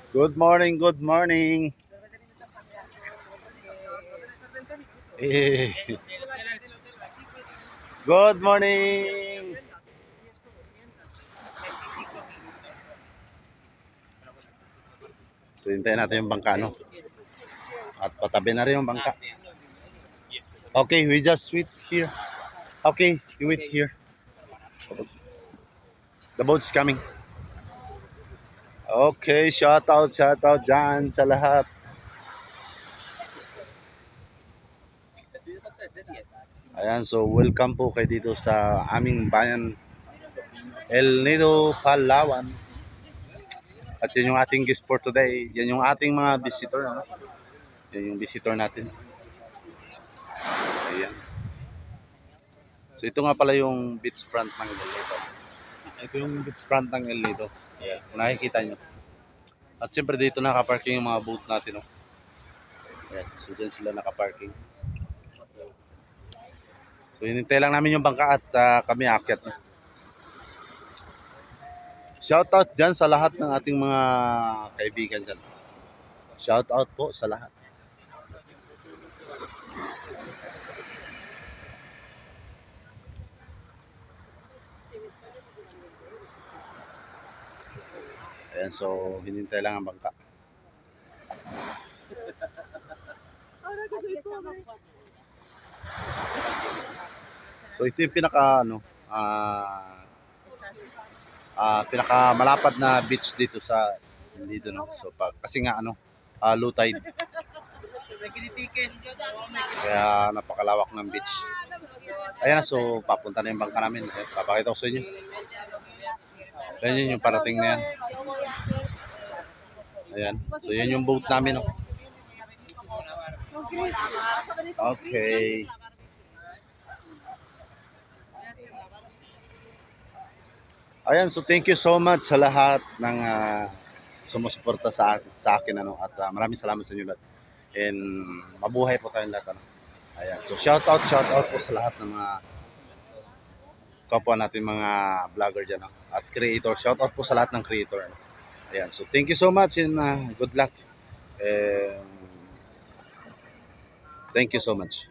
Good morning, good morning. Eh, good morning. So, hintayin natin yung bangka, no? At patabi na rin yung bangka. Okay, we just wait here. Okay, you wait here. The boat's coming. Okay, shout out dyan sa lahat. Ayan, so welcome po kayo dito sa aming bayan, El Nido, Palawan. At yun yung ating guest for today. Yan yung ating mga visitor. Ano? Yan yung visitor natin. Ayan. So ito nga pala yung beach front ng El Nido. Ito yung beach front ng El Nido. Ayan, kung nakikita nyo. At siyempre dito nakaparking yung mga boat natin. No? Ayan, so dyan sila nakaparking. So hinintay lang namin yung bangka at kami aakyat. No? Shoutout dyan sa lahat ng ating mga kaibigan dyan. Shoutout po sa lahat. Ayan, so hinintay lang ang bangka. So ito yung pinaka malapad na beach dito sa dito, no. So kasi nga low tide. Kaya napakalawak ng beach. Ayan, so papunta na yung bangka namin. Papakita ko sa inyo. Ayan yung parating na yan. Ayan. So yan yung boat namin. No? Okay. Ayan, so thank you so much sa lahat ng sumusuporta sa akin at maraming salamat sa inyo lahat. And mabuhay po tayong lahat. Ayan. So shout out po sa lahat ng mga kapwa natin mga vlogger diyan at creator. Shout out po sa lahat ng creator. Ayan. So thank you so much and good luck. And thank you so much.